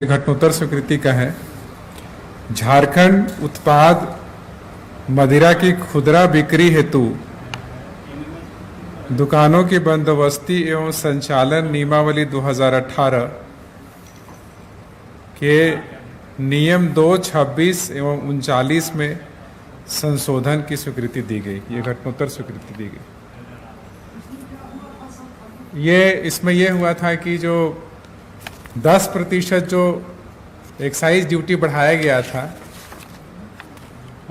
घटनोत्तर स्वीकृति का है। झारखंड उत्पाद मदिरा की खुदरा बिक्री हेतु दुकानों की बंदोबस्ती एवं संचालन नियमावली 2018 के नियम 2, 26 एवं 39 में संशोधन की स्वीकृति दी गई। ये घटनोत्तर स्वीकृति दी गई। इसमें यह हुआ था कि जो 10% जो एक्साइज ड्यूटी बढ़ाया गया था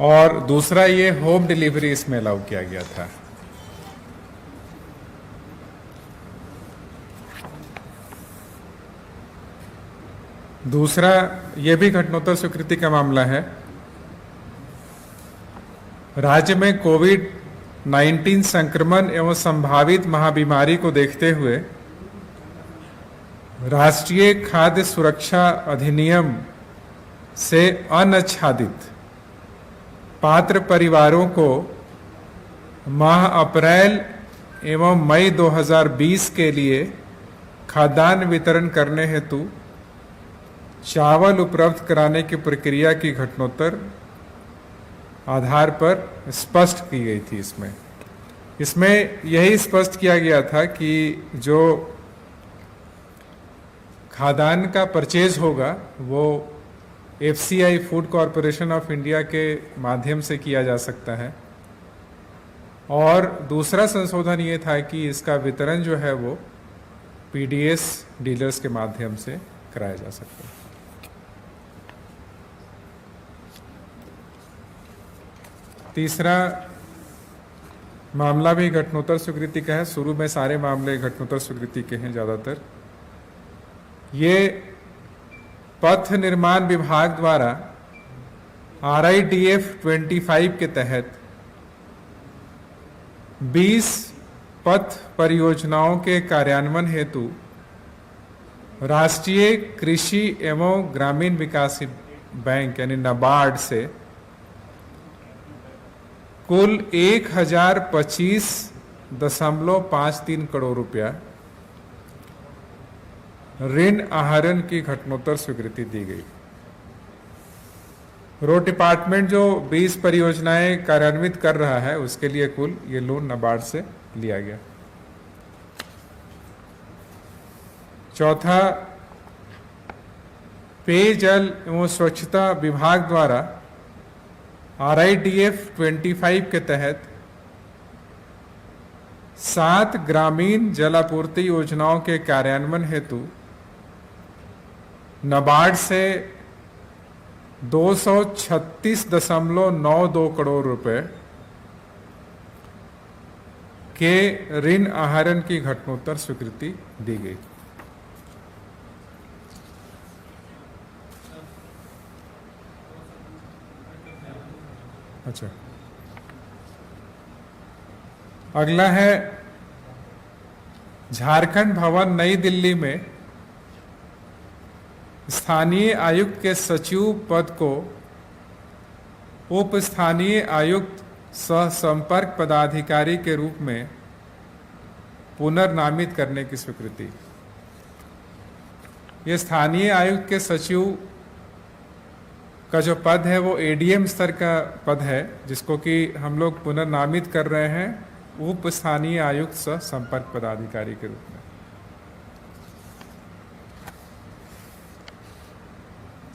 और दूसरा ये होम डिलीवरी इसमें अलाउ किया गया था। दूसरा ये भी घटनोत्तर स्वीकृति का मामला है। राज्य में कोविड-19 संक्रमण एवं संभावित महाबीमारी को देखते हुए राष्ट्रीय खाद्य सुरक्षा अधिनियम से अनाच्छादित पात्र परिवारों को माह अप्रैल एवं मई 2020 के लिए खाद्यान्न वितरण करने हेतु चावल उपलब्ध कराने की प्रक्रिया की घटनोत्तर आधार पर स्पष्ट की गई थी। इसमें यही स्पष्ट किया गया था कि जो खाद्यान्न का परचेज होगा वो FCI food corporation of India के माध्यम से किया जा सकता है और दूसरा संशोधन ये था कि इसका वितरण जो है वो PDS डीलर्स के माध्यम से कराया जा सकता है। तीसरा मामला भी घटनोत्तर स्वीकृति का है। शुरू में सारे मामले घटनोत्तर स्वीकृति के हैं ज़्यादातर। ये पथ निर्माण विभाग द्वारा RIDF 25 के तहत 20 पथ परियोजनाओं के कार्यान्वयन हेतु राष्ट्रीय कृषि एवं ग्रामीण विकास बैंक यानी नाबार्ड से कुल 1025.53 करोड़ रुपया ऋण आहरण की घटनोत्तर स्वीकृति दी गई। रोड डिपार्टमेंट जो 20 परियोजनाएं कार्यान्वित कर रहा है उसके लिए कुल ये लोन नाबार्ड से लिया गया। चौथा, पेयजल एवं स्वच्छता विभाग द्वारा RIDF 25 के तहत 7 ग्रामीण जल आपूर्ति योजनाओं के कार्यान्वयन हेतु नाबार्ड से 236.92 करोड़ रुपए के ऋण आहरण की घटनोत्तर स्वीकृति दी गई। अच्छा, अगला है झारखंड भवन नई दिल्ली में स्थानीय आयुक्त के सचिव पद को उप स्थानीय आयुक्त सह संपर्क पदाधिकारी के रूप में पुनर्नामित करने की स्वीकृति। ये स्थानीय आयुक्त के सचिव का जो पद है वो ADM स्तर का पद है जिसको कि हम लोग पुनर्नामित कर रहे हैं उप स्थानीय आयुक्त सह संपर्क पदाधिकारी के रूप में।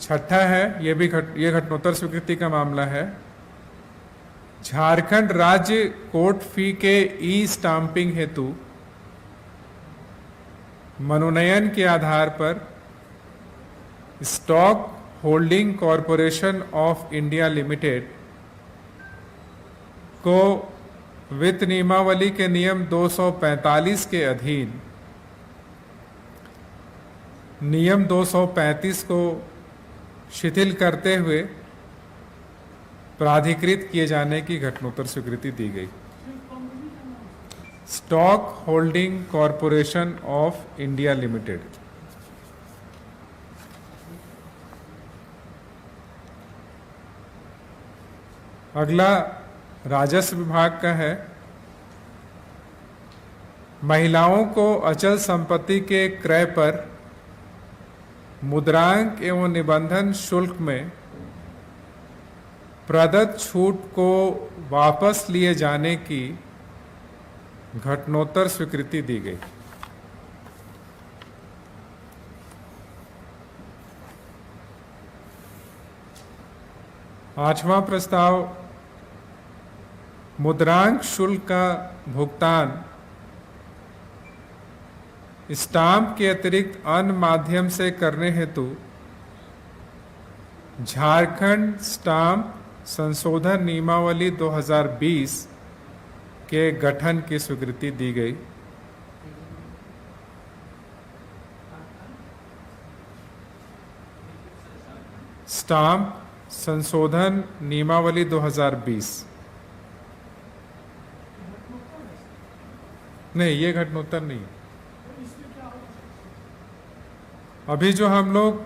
छठा है, ये घटनोत्तर स्वीकृति का मामला है। झारखंड राज्य कोर्ट फी के स्टाम्पिंग हेतु मनोनयन के आधार पर stock holding corporation of India limited को वित्त नियमावली के नियम 245 के अधीन नियम 235 को शिथिल करते हुए प्राधिकृत किए जाने की घटनोत्तर स्वीकृति दी गई। Stock holding corporation of India limited. अगला राजस्व विभाग का है। महिलाओं को अचल संपत्ति के क्रय पर मुद्रांक एवं निबंधन शुल्क में प्रदत्त छूट को वापस लिए जाने की घटनोत्तर स्वीकृति दी गई। पांचवा प्रस्ताव, मुद्रांक शुल्क का भुगतान स्टाम्प के अतिरिक्त अन्य माध्यम से करने हेतु झारखंड स्टाम्प संशोधन नियमावली 2020 के गठन की स्वीकृति दी गई। स्टाम्प संशोधन नियमावली 2020 नहीं, ये घटनोत्तर नहीं है। अभी जो हम लोग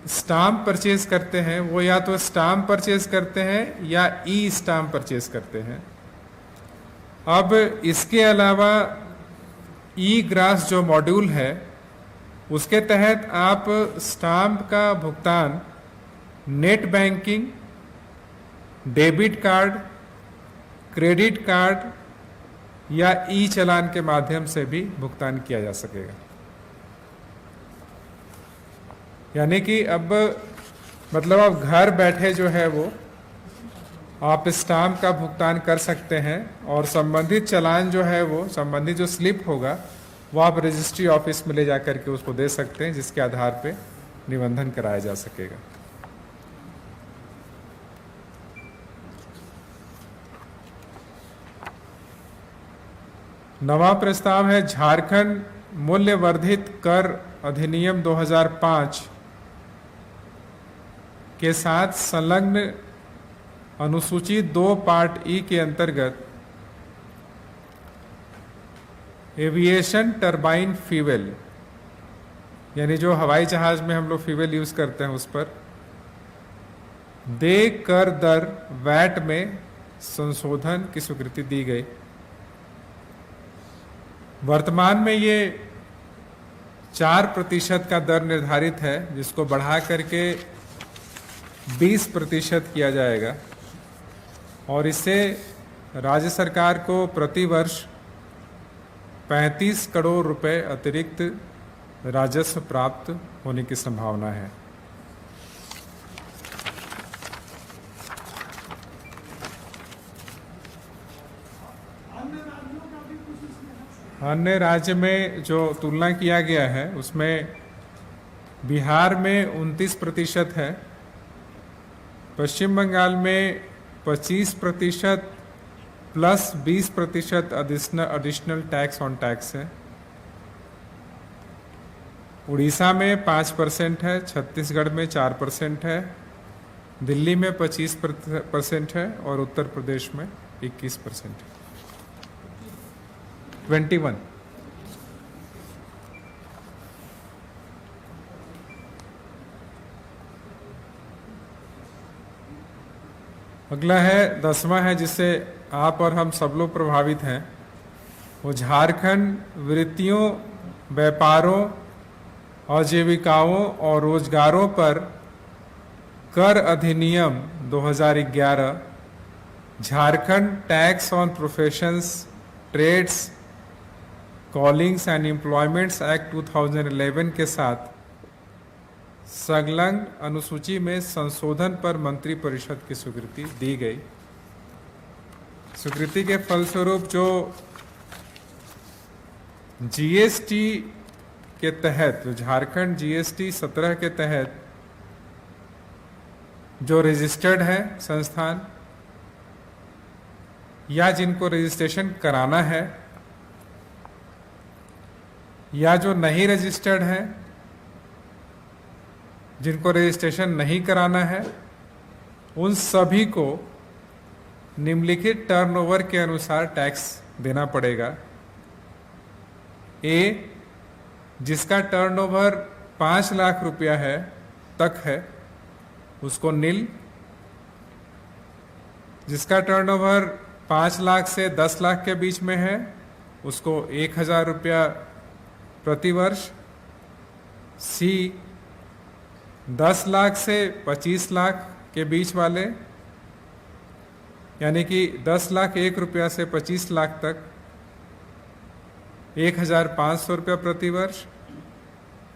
स्टाम्प परचेज करते हैं वो या तो स्टाम्प परचेज करते हैं या ई स्टाम्प परचेज करते हैं। अब इसके अलावा ई ग्रास जो मॉड्यूल है उसके तहत आप स्टाम्प का भुगतान net banking, debit card, credit card या ई चालान के माध्यम से भी भुगतान किया जा सकेगा। यानी कि अब मतलब आप घर बैठे जो है वो आप स्टाम्प का भुगतान कर सकते हैं और संबंधित चालान जो है वो संबंधित जो स्लिप होगा वो आप रजिस्ट्री ऑफिस में ले जा करके उसको दे सकते हैं, जिसके आधार पे निबंधन कराया जा सकेगा। नवा प्रस्ताव है झारखंड मूल्य वर्धित कर अधिनियम 2005 के साथ संलग्न अनुसूची 2 पार्ट ई के अंतर्गत एविएशन टरबाइन फ्यूल, यानी जो हवाई जहाज में हम लोग फ्यूल यूज करते हैं उस पर देय कर दर वैट में संशोधन की स्वीकृति दी गई। वर्तमान में ये 4% का दर निर्धारित है, जिसको बढ़ा करके 20% किया जाएगा और इससे राज्य सरकार को प्रति वर्ष 35 करोड़ रुपए अतिरिक्त राजस्व प्राप्त होने की संभावना है। अन्य राज्य में जो तुलना किया गया है उसमें बिहार में 29% है, पश्चिम बंगाल में 25% plus 20% additional tax on tax है, उड़ीसा में 5% है, छत्तीसगढ़ में 4% है, दिल्ली में 25% है और उत्तर प्रदेश में 21% है। 21। अगला है 10वां है, जिससे आप और हम सब लोग प्रभावित हैं। वो झारखंड वृत्तियों, व्यापारों, आजीविकाओं और रोजगारों पर कर अधिनियम 2011, Jharkhand tax on professions, trades, callings and employments act 2011 के साथ संलग्न अनुसूची में संशोधन पर मंत्रिपरिषद की स्वीकृति दी गई। स्वीकृति के फलस्वरूप जो जीएसटी के तहत, जो झारखंड जीएसटी 17 के तहत जो रजिस्टर्ड है संस्थान या जिनको रजिस्ट्रेशन कराना है या जो नहीं रजिस्टर्ड है, जिनको रजिस्ट्रेशन नहीं कराना है, उन सभी को निम्नलिखित टर्नओवर के अनुसार टैक्स देना पड़ेगा। ए, जिसका टर्नओवर 5 लाख रुपया है तक है उसको निल, जिसका टर्नओवर 5 लाख से 10 लाख के बीच में है उसको 1000 रुपया प्रति वर्ष। सी, 10 लाख से 25 लाख के बीच वाले, यानी कि 10 लाख 1 रुपया से 25 लाख तक 1,500 रुपया प्रति वर्ष,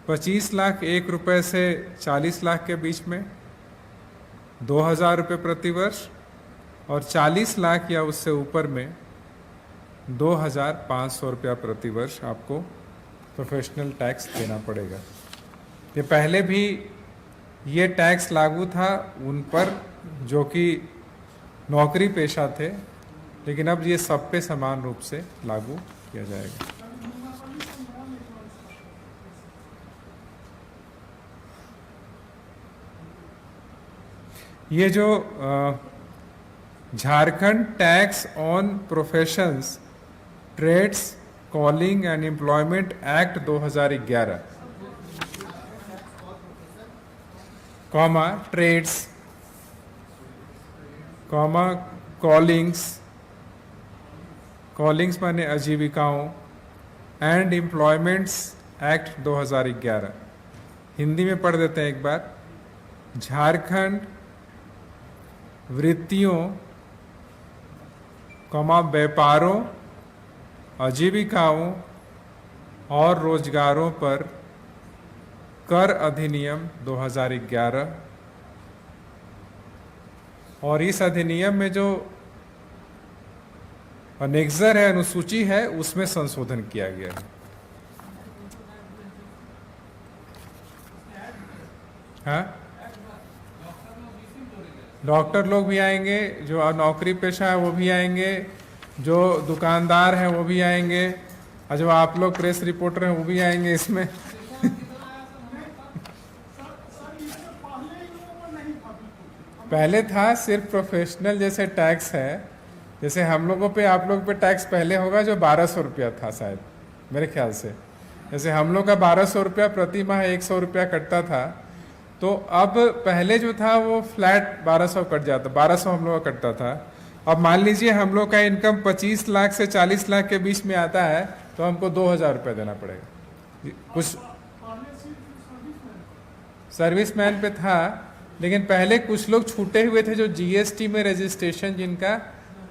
25 लाख 1 रुपये से 40 लाख के बीच में 2,000 रुपये प्रति वर्ष, और 40 लाख या उससे ऊपर में 2,500 रुपया प्रति वर्ष आपको प्रोफेशनल टैक्स देना पड़ेगा। ये पहले भी ये टैक्स लागू था उन पर जो कि नौकरी पेशा थे, लेकिन अब ये सब पे समान रूप से लागू किया जाएगा। ये जो Jharkhand tax on professions, trades, calling and employment act 2011, comma trades, comma callings, callings माने आजीविकाओं, एंड एम्प्लॉयमेंट्स एक्ट 2011, हिंदी में पढ़ देते हैं एक बार। झारखंड वृत्तियों, कॉमा व्यापारों, आजीविकाओं और रोजगारों पर कर अधिनियम 2011, और इस अधिनियम में जो अनेक्जर है, अनुसूची है, उसमें संशोधन किया गया है। हाँ, डॉक्टर लोग भी आएंगे, जो नौकरी पेशा है वो भी आएंगे, जो दुकानदार हैं वो भी आएंगे, और जो आप लोग प्रेस रिपोर्टर हैं वो भी आएंगे इसमें। पहले था सिर्फ प्रोफेशनल जैसे टैक्स है, जैसे हम लोगों पे, आप लोग पे टैक्स पहले होगा जो 1,200 रुपया था शायद, मेरे ख्याल से। जैसे हम लोग का 1,200 रुपया प्रति माह 100 रुपया कटता था, तो अब पहले जो था वो फ्लैट 1,200 कट जाता, 1,200 हम लोग का कटता था। अब मान लीजिए हम लोग का इनकम 25 लाख से 40 लाख के बीच में आता है, तो हमको 2,000 रुपया देना पड़ेगा। कुछ सर्विसमैन पे था, लेकिन पहले कुछ लोग छूटे हुए थे जो जीएसटी में रजिस्ट्रेशन जिनका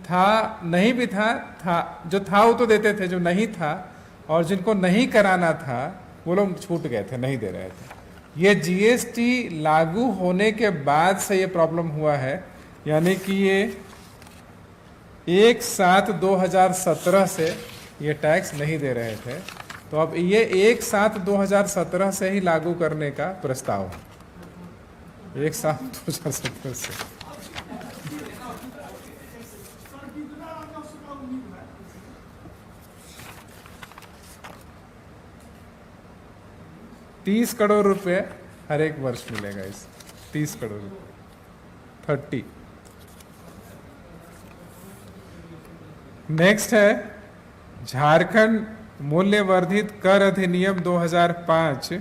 था, नहीं भी था, जो था वो तो देते थे, जो नहीं था और जिनको नहीं कराना था वो लोग छूट गए थे, नहीं दे रहे थे। ये जीएसटी लागू होने के बाद से ये प्रॉब्लम हुआ है, यानी कि ये 1/7/2017 से ये टैक्स नहीं दे रहे थे, तो अब ये 1/7/2017 से ही लागू करने का प्रस्ताव है। 1/7/2017 से। ₹30 करोड़ हर एक वर्ष मिलेगा। इस 30 करोड़ रुपये 30। नेक्स्ट है झारखंड मूल्य वर्धित कर अधिनियम 2005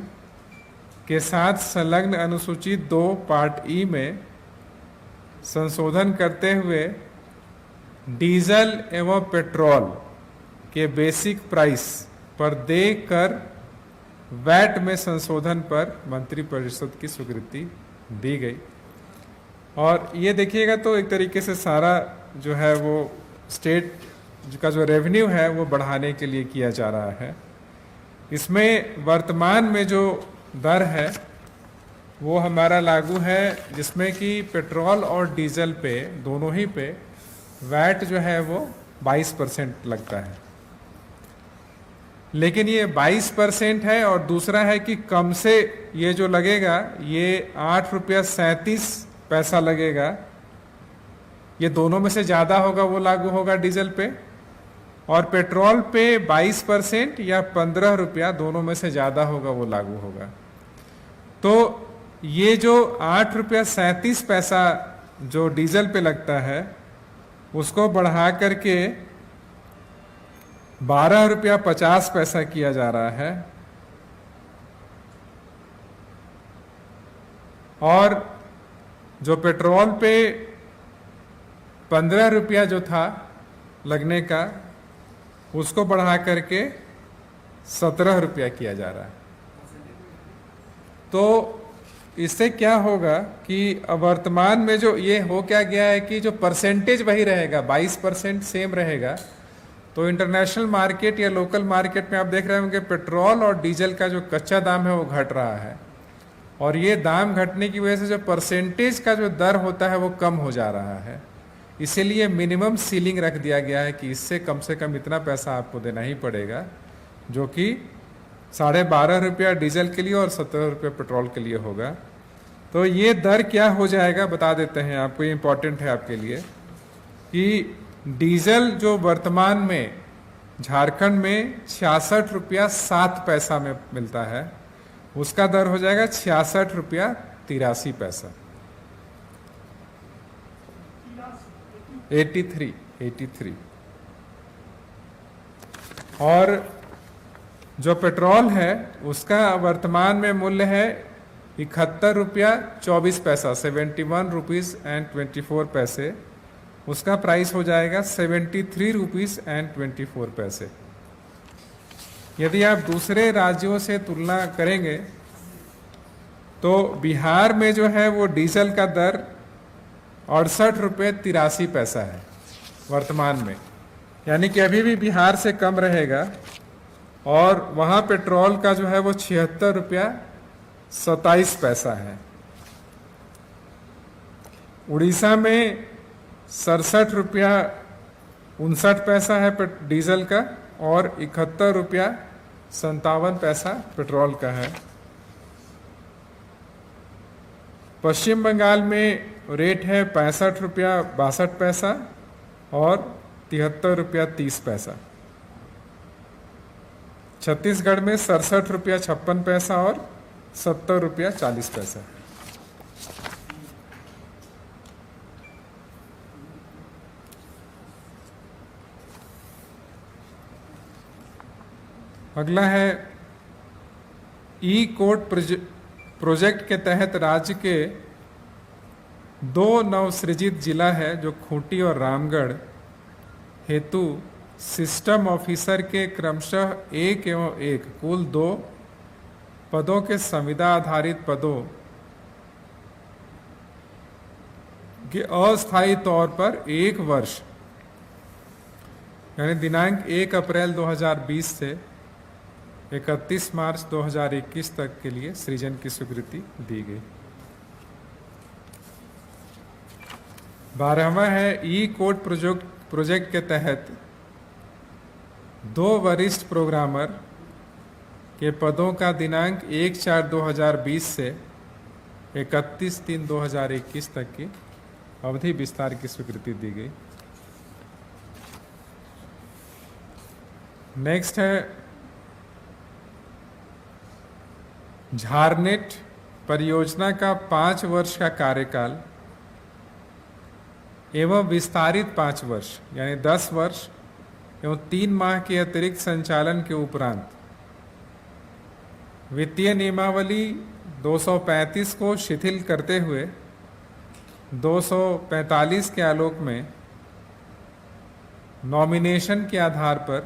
के साथ संलग्न अनुसूचित 2 पार्ट ई में संशोधन करते हुए डीजल एवं पेट्रोल के बेसिक प्राइस पर देय कर वैट में संशोधन पर मंत्रिपरिषद की स्वीकृति दी गई। और ये देखिएगा तो एक तरीके से सारा जो है वो स्टेट का जो रेवेन्यू है वो बढ़ाने के लिए किया जा रहा है। इसमें वर्तमान में जो दर है वो हमारा लागू है, जिसमें कि पेट्रोल और डीजल पे दोनों ही पे वैट जो है वो 22% लगता है। लेकिन ये 22% है, और दूसरा है कि कम से ये जो लगेगा ये 8.37 रुपया लगेगा। ये दोनों में से ज़्यादा होगा वो लागू होगा डीजल पे, और पेट्रोल पे 22% या 15 रुपया दोनों में से ज़्यादा होगा वो लागू होगा। तो ये जो 8.37 रुपया जो डीजल पे लगता है उसको बढ़ा करके 12.50 रुपया किया जा रहा है, और जो पेट्रोल पे 15 रुपया जो था लगने का उसको बढ़ा करके 17 रुपया किया जा रहा है। तो इससे क्या होगा कि वर्तमान में जो ये हो क्या गया है कि जो परसेंटेज वही रहेगा, 22% सेम रहेगा। तो इंटरनेशनल मार्केट या लोकल मार्केट में आप देख रहे होंगे पेट्रोल और डीजल का जो कच्चा दाम है वो घट रहा है, और ये दाम घटने की वजह से जो परसेंटेज का जो दर होता है वो कम हो जा रहा है। इसीलिए मिनिमम सीलिंग रख दिया गया है कि इससे कम से कम इतना पैसा आपको देना ही पड़ेगा, जो कि 12.5 रुपया डीजल के लिए और 17 रुपये पेट्रोल के लिए होगा। तो ये दर क्या हो जाएगा बता देते हैं आपको, ये इम्पोर्टेंट है आपके लिए कि डीजल जो वर्तमान में झारखंड में 66 रुपया 7 पैसा में मिलता है, उसका दर हो जाएगा 66 रुपया 83 पैसा, 83। और जो पेट्रोल है उसका वर्तमान में मूल्य है 71 रुपया 24 पैसा, 71 रुपीज़ एंड 24 पैसे। उसका प्राइस हो जाएगा 73 रुपीज़ एंड 24 पैसे। यदि आप दूसरे राज्यों से तुलना करेंगे तो बिहार में जो है वो डीजल का दर 68 रुपये 83 पैसा है वर्तमान में, यानी कि अभी भी बिहार से कम रहेगा। और वहाँ पेट्रोल का जो है वो 76 रुपया 27 पैसा है। उड़ीसा में 67 रुपया 59 पैसा है डीजल का, और 71 रुपया 57 पैसा पेट्रोल का है। पश्चिम बंगाल में रेट है 65 रुपया 62 पैसा और 73 रुपया 30 पैसा। छत्तीसगढ़ में 67 रुपया 56 पैसा और 70 रुपया 40 पैसा। अगला है ई कोर्ट प्रोजेक्ट के तहत राज्य के 2 नवसृजित जिला है जो खूंटी और रामगढ़ हेतु सिस्टम ऑफिसर के क्रमशः 1 एवं 1 कुल 2 पदों के संविदा आधारित पदों के अस्थायी तौर पर 1 वर्ष यानी दिनांक 1 अप्रैल 2020 से 31 मार्च 2021 तक के लिए सृजन की स्वीकृति दी गई। 12वां है ई कोड प्रोजेक्ट के तहत 2 वरिष्ठ प्रोग्रामर के पदों का दिनांक 1/4/2020 से 31/3/2021 तक की अवधि विस्तार की स्वीकृति दी गई। नेक्स्ट है झारनेट परियोजना का 5 वर्ष का कार्यकाल एवं विस्तारित 5 वर्ष यानी 10 वर्ष एवं 3 माह के अतिरिक्त संचालन के उपरांत वित्तीय नियमावली 235 को शिथिल करते हुए 245 के आलोक में नॉमिनेशन के आधार पर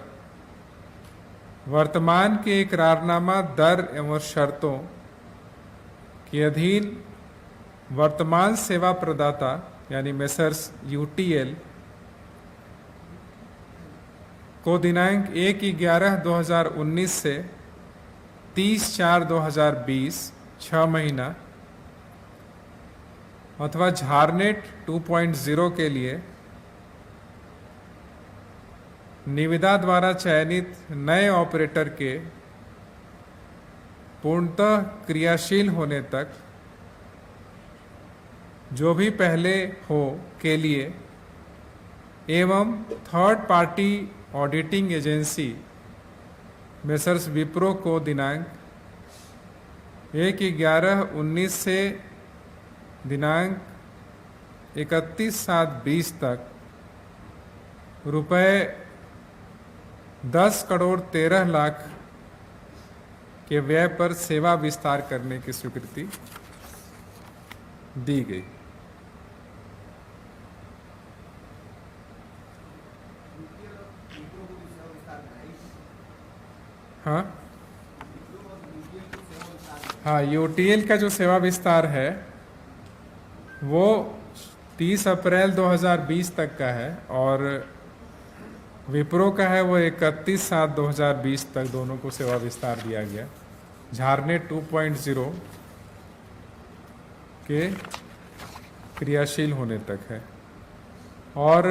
वर्तमान के इकरारनामा दर एवं शर्तों के अधीन वर्तमान सेवा प्रदाता यानी मेसर्स यूटीएल को दिनांक 1/11/2019 से 30/4/2020 6 महीना अथवा झारनेट 2.0 के लिए निविदा द्वारा चयनित नए ऑपरेटर के पूर्णतः क्रियाशील होने तक जो भी पहले हो के लिए एवं third party auditing agency messrs Wipro को दिनांक 1/11/19 से दिनांक 31/7/20 तक रुपए 10,13,00,000 के व्यय पर सेवा विस्तार करने की स्वीकृति दी गई। हाँ हाँ, यूटीएल का जो सेवा विस्तार है वो 30 अप्रैल 2020 तक का है और विप्रो का है वो 31/7/2020 तक, दोनों को सेवा विस्तार दिया गया। झारनेट 2.0 के क्रियाशील होने तक है। और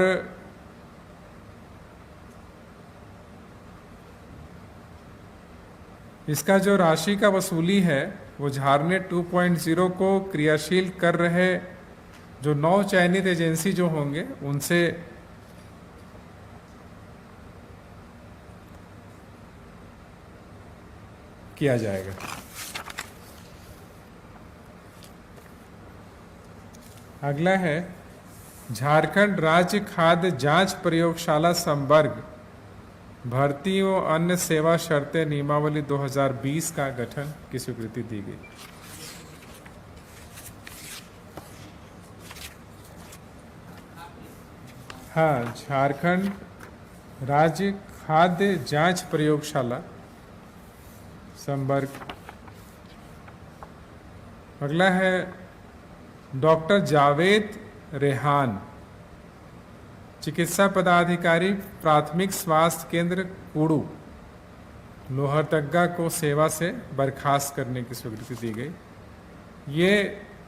इसका जो राशि का वसूली है वो झारनेट 2.0 को क्रियाशील कर रहे जो 9 चयनित एजेंसी जो होंगे उनसे किया जाएगा। अगला है झारखंड राज्य खाद्य जांच प्रयोगशाला संवर्ग भर्ती एवं अन्य सेवा शर्तें नियमावली 2020 का गठन की स्वीकृति दी गई। हाँ, झारखंड राज्य खाद्य जांच प्रयोगशाला संवर्ग। अगला है डॉक्टर जावेद रेहान, चिकित्सा पदाधिकारी, प्राथमिक स्वास्थ्य केंद्र कुड़ू लोहरदगा को सेवा से बर्खास्त करने की स्वीकृति दी गई। ये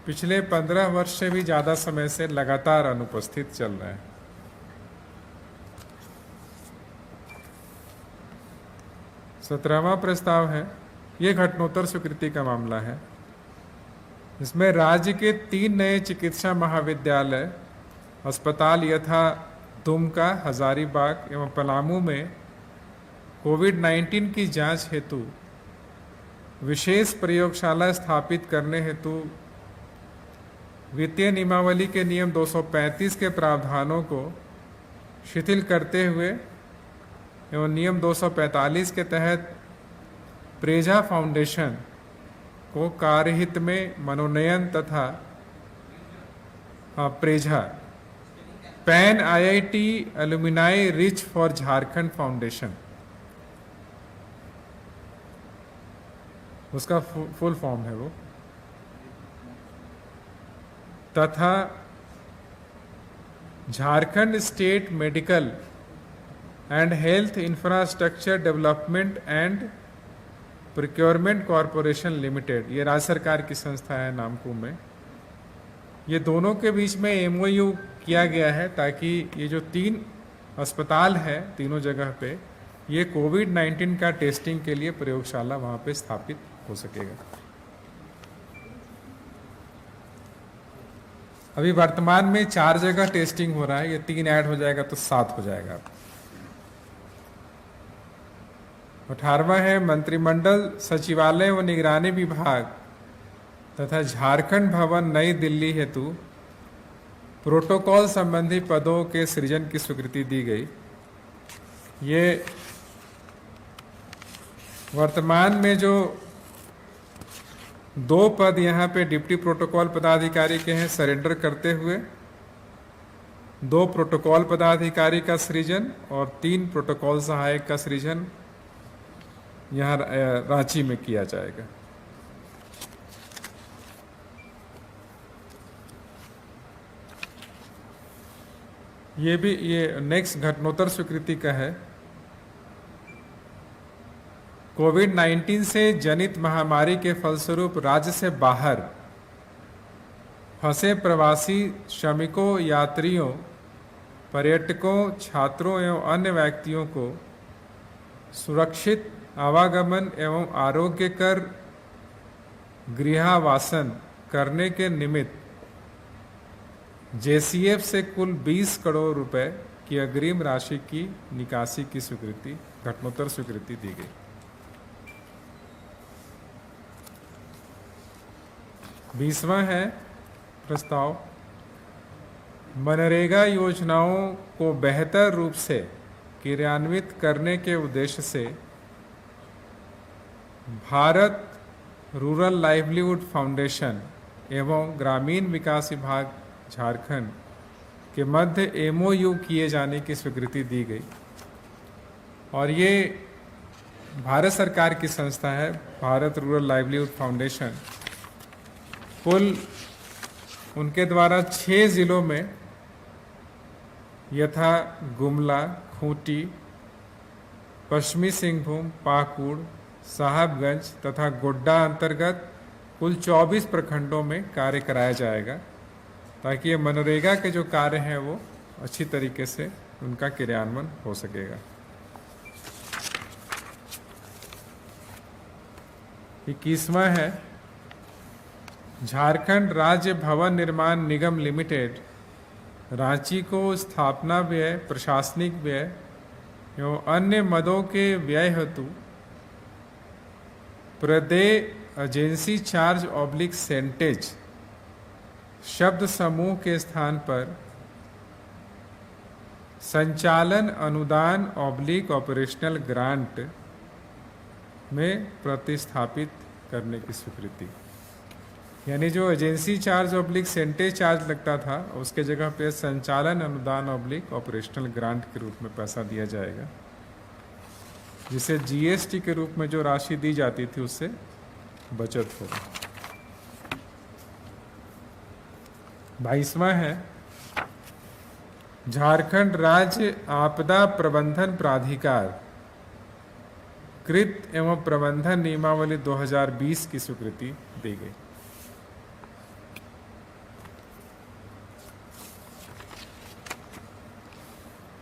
पिछले 15 वर्ष से भी ज़्यादा समय से लगातार अनुपस्थित चल रहे हैं। सत्रहवां प्रस्ताव है, ये घटनोत्तर स्वीकृति का मामला है। इसमें राज्य के 3 नए चिकित्सा महाविद्यालय, अस्पताल यथा दुमका, हजारीबाग एवं पलामू में कोविड-19 की जांच हेतु विशेष प्रयोगशाला स्थापित करने हेतु वित्तीय नियमावली के नियम 235 के प्रावधानों को शिथिल करते हुए एवं नियम 245 के तहत प्रेझा फाउंडेशन को कार्यहित में मनोनयन तथा प्रेझा pan IIT alumni reach for Jharkhand foundation, उसका फुल फॉर्म है वो, तथा Jharkhand state medical and health infrastructure development and procurement corporation limited, ये राज्य सरकार की संस्था है नामकुम में। ये दोनों के बीच में एमओयू किया गया है ताकि ये जो 3 अस्पताल है तीनों जगह पे, ये कोविड-19 का टेस्टिंग के लिए प्रयोगशाला वहाँ पे स्थापित हो सकेगा। अभी वर्तमान में 4 जगह टेस्टिंग हो रहा है, ये 3 ऐड हो जाएगा तो 7 हो जाएगा। 18वां है मंत्रिमंडल सचिवालय व निगरानी विभाग तथा झारखंड भवन नई दिल्ली हेतु प्रोटोकॉल संबंधी पदों के सृजन की स्वीकृति दी गई। ये वर्तमान में जो 2 पद यहाँ पे डिप्टी प्रोटोकॉल पदाधिकारी के हैं, सरेंडर करते हुए 2 प्रोटोकॉल पदाधिकारी का सृजन और 3 प्रोटोकॉल सहायक का सृजन यहाँ रांची में किया जाएगा। ये नेक्स्ट घटनोत्तर स्वीकृति का है। कोविड-19 से जनित महामारी के फलस्वरूप राज्य से बाहर फंसे प्रवासी श्रमिकों, यात्रियों, पर्यटकों, छात्रों एवं अन्य व्यक्तियों को सुरक्षित आवागमन एवं आरोग्यकर गृहावासन करने के निमित्त जेसीएफ से कुल 20 करोड़ रुपए की अग्रिम राशि की निकासी की स्वीकृति, घटनोत्तर स्वीकृति दी गई। 20वां है प्रस्ताव, मनरेगा योजनाओं को बेहतर रूप से क्रियान्वित करने के उद्देश्य से भारत रूरल लाइवलीहुड फाउंडेशन एवं ग्रामीण विकास विभाग झारखंड के मध्य एमओयू किए जाने की स्वीकृति दी गई। और ये भारत सरकार की संस्था है, भारत रूरल लाइवलीहुड फाउंडेशन। कुल उनके द्वारा 6 जिलों में यथा गुमला, खूंटी, पश्चिमी सिंहभूम, पाकुड़, साहबगंज तथा गोड्डा अंतर्गत कुल 24 प्रखंडों में कार्य कराया जाएगा, ताकि ये मनरेगा के जो कार्य हैं वो अच्छी तरीके से उनका क्रियान्वयन हो सकेगा। 21वां है झारखंड राज्य भवन निर्माण निगम लिमिटेड रांची को स्थापना व्यय, प्रशासनिक व्यय एवं अन्य मदों के व्यय हेतु प्रदेय एजेंसी चार्ज ऑब्लिक सेंटेज शब्द समूह के स्थान पर संचालन अनुदान ऑब्लिक ऑपरेशनल ग्रांट में प्रतिस्थापित करने की स्वीकृति। यानी जो एजेंसी चार्ज ऑब्लिक सेंटेज चार्ज लगता था, उसके जगह पे संचालन अनुदान ऑब्लिक ऑपरेशनल ग्रांट के रूप में पैसा दिया जाएगा, जिसे जीएसटी के रूप में जो राशि दी जाती थी उससे बचत होगी। 22वां है झारखंड राज्य आपदा प्रबंधन प्राधिकार कृत एवं प्रबंधन नियमावली 2020 की स्वीकृति दी गई।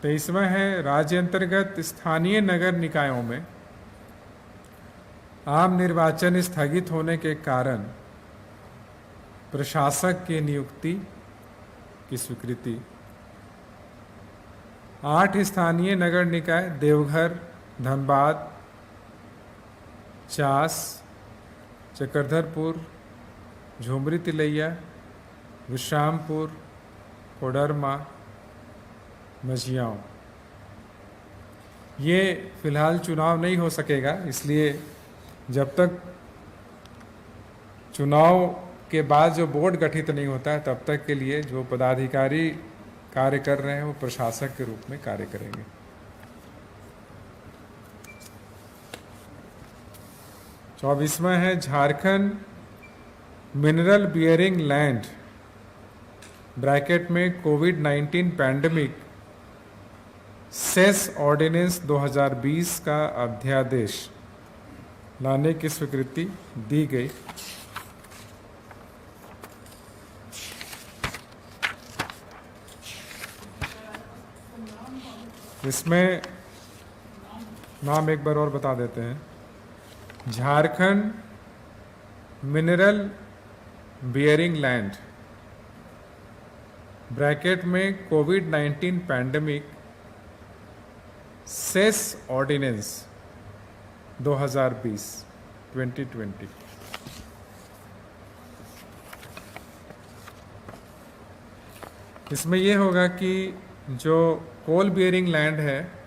तेईसवां है राज्य अंतर्गत स्थानीय नगर निकायों में आम निर्वाचन स्थगित होने के कारण प्रशासक की नियुक्ति की स्वीकृति। 8 स्थानीय नगर निकाय देवघर, धनबाद, चास, चक्रधरपुर, झुमरी तिलैया, विश्रामपुर, कोडरमा, मझियाओं, ये फिलहाल चुनाव नहीं हो सकेगा, इसलिए जब तक चुनाव के बाद जो बोर्ड गठित नहीं होता है तब तक के लिए जो पदाधिकारी कार्य कर रहे हैं वो प्रशासक के रूप में कार्य करेंगे। 24वां है Jharkhand mineral bearing land bracket में कोविड-19 पैंडेमिक सेस ऑर्डिनेंस 2020 का अध्यादेश लाने की स्वीकृति दी गई। इसमें नाम एक बार और बता देते हैं, Jharkhand mineral bearing land bracket में कोविड-19 पैंडेमिक सेस ऑर्डिनेंस 2020। इसमें यह होगा कि जो कोल बियरिंग लैंड है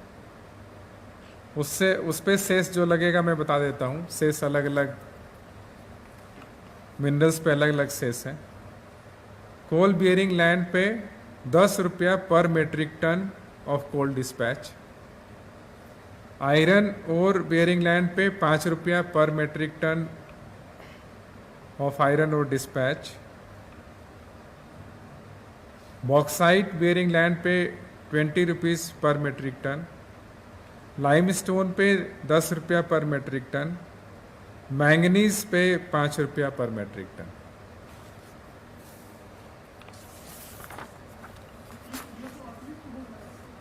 उससे उस पे सेस जो लगेगा मैं बता देता हूँ। सेस अलग अलग मिनरल्स पे अलग अलग सेस है। कोल बियरिंग लैंड पे 10 रुपया per metric ton of coal dispatch. Iron ore bearing land पे 5 रुपया per metric ton of iron ore dispatch. Bauxite bearing land पे 20 रुपीज़ पर मेट्रिक टन। लाइमस्टोन पे 10 रुपया पर मेट्रिक टन। मैंगनीज पे 5 रुपया पर मेट्रिक टन।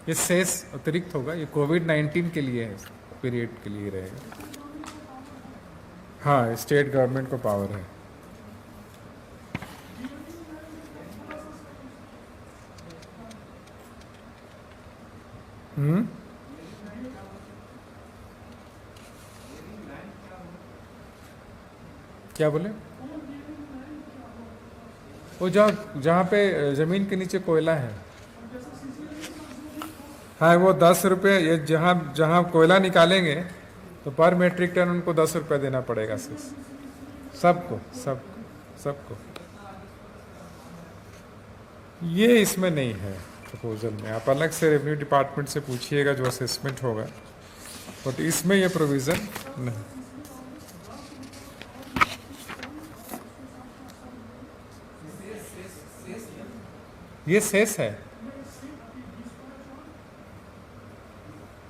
ये cess अतिरिक्त होगा, ये कोविड-19 के लिए है, पीरियड के लिए रहेगा। हाँ, स्टेट गवर्नमेंट को पावर है। क्या बोले? वो जहाँ पे जमीन के नीचे कोयला है, हाँ, वो 10 रुपये। ये जहाँ कोयला निकालेंगे तो पर मेट्रिक टन उनको 10 रुपये देना पड़ेगा सबको। ये इसमें नहीं है प्रपोजल में। आप अलग से रेवेन्यू डिपार्टमेंट से पूछिएगा जो असेसमेंट होगा, बट इसमें ये प्रोविजन नहीं। ये सेस है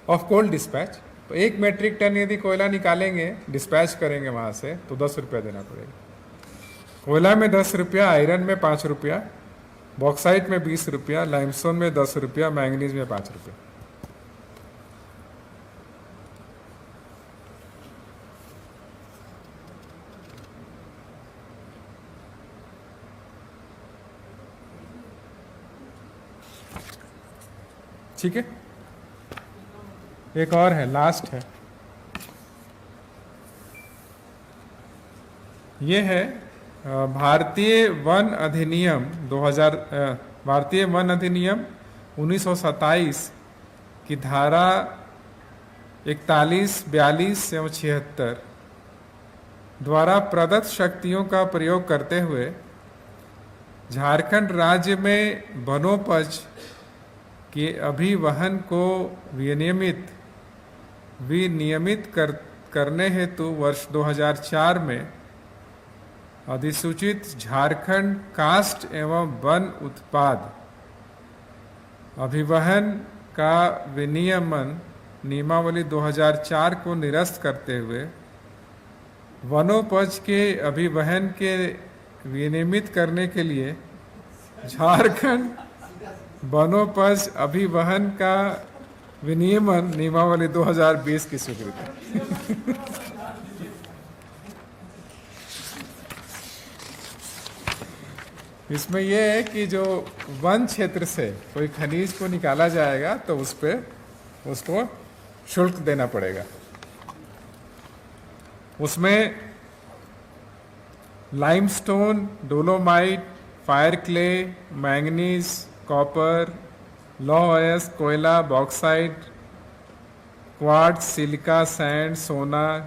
ऑफ कोल डिस्पैच। तो 1 मेट्रिक टन यदि कोयला निकालेंगे, डिस्पैच करेंगे वहां से, तो 10 रुपया देना पड़ेगा। कोयला में 10 रुपया, आयरन में 5 रुपया, बॉक्साइट में 20 रुपया, लाइमस्टोन में 10 रुपया, मैंगनीज में 5 रुपया। ठीक है, एक और है, लास्ट है। ये है भारतीय वन अधिनियम 2000, भारतीय वन अधिनियम 1927 की धारा 41, 42 एवं 76 द्वारा प्रदत्त शक्तियों का प्रयोग करते हुए झारखंड राज्य में वनोपज के अभिवहन को विनियमित करने हेतु वर्ष 2004 में अधिसूचित झारखंड काष्ठ एवं वन उत्पाद अभिवहन का विनियमन नियमावली 2004 को निरस्त करते हुए वनोपज के अभिवहन के विनियमित करने के लिए झारखंड वनोपज अभिवहन का विनियमन नियमावली 2020 की स्वीकृति। इसमें यह है कि जो वन क्षेत्र से कोई खनिज को निकाला जाएगा तो उस पे उसको शुल्क देना पड़ेगा। उसमें limestone, dolomite, fire clay, manganese, copper, लौह अयस्क, कोयला, बॉक्साइट, क्वार्ट्ज, सिलिका, सैंड, सोना,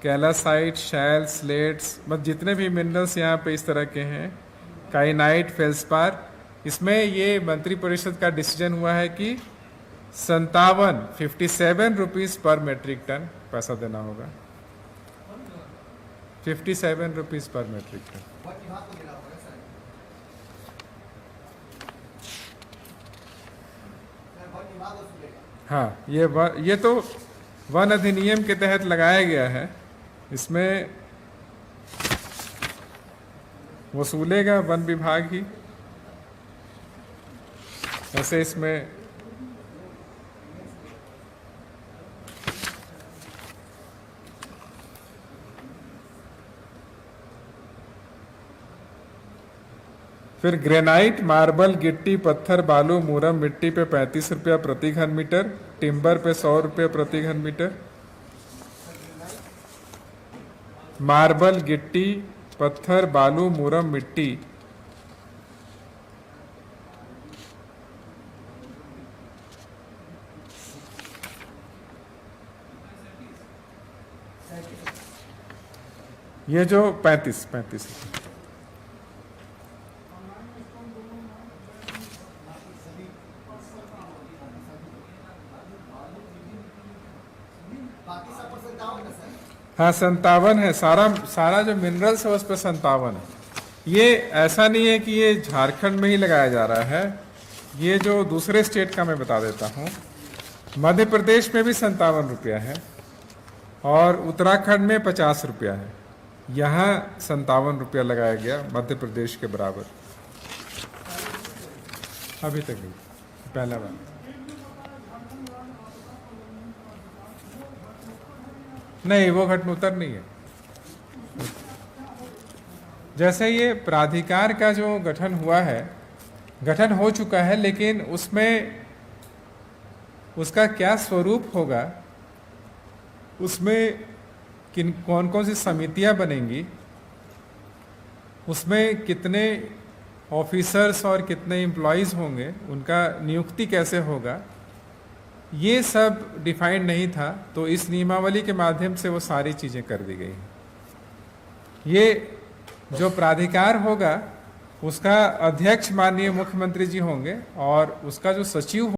कैलासाइट, शैल, स्लेट्स, मतलब जितने भी मिनरल्स यहाँ पे इस तरह के हैं, काइनाइट, फेल्सपार, इसमें ये मंत्रिपरिषद का डिसीजन हुआ है कि 57 रुपीज पर मेट्रिक टन पैसा देना होगा। 57 रुपीज पर मेट्रिक टन। हाँ, ये तो वन अधिनियम के तहत लगाया गया है। इसमें वसूलेगा वन विभाग ही। ऐसे इसमें फिर ग्रेनाइट, मार्बल, गिट्टी, पत्थर, बालू, मूरम, मिट्टी पे 35 रुपया प्रति घन मीटर, टिम्बर पे 100 रुपया प्रति घन मीटर। मार्बल, गिट्टी, पत्थर, बालू, मूरम, मिट्टी, ये जो 35 हाँ 57 है। सारा जो मिनरल्स है उस पर 57 है। ये ऐसा नहीं है कि ये झारखंड में ही लगाया जा रहा है, ये जो दूसरे स्टेट का मैं बता देता हूँ। मध्य प्रदेश में भी 57 रुपया है और उत्तराखंड में 50 रुपया है। यहाँ 57 रुपया लगाया गया मध्य प्रदेश के बराबर। अभी तक नहीं, पहला बार। नहीं, वो घटनोत्तर नहीं है। जैसे ये प्राधिकार का जो गठन हुआ है, गठन हो चुका है, लेकिन उसमें उसका क्या स्वरूप होगा, उसमें कौन कौन सी समितियां बनेंगी, उसमें कितने ऑफिसर्स और कितने एम्प्लॉयज़ होंगे, उनका नियुक्ति कैसे होगा, ये सब डिफाइंड नहीं था। तो इस नियमावली के माध्यम से वो सारी चीज़ें कर दी गई। ये जो प्राधिकार होगा उसका अध्यक्ष माननीय मुख्यमंत्री जी होंगे और उसका जो सचिव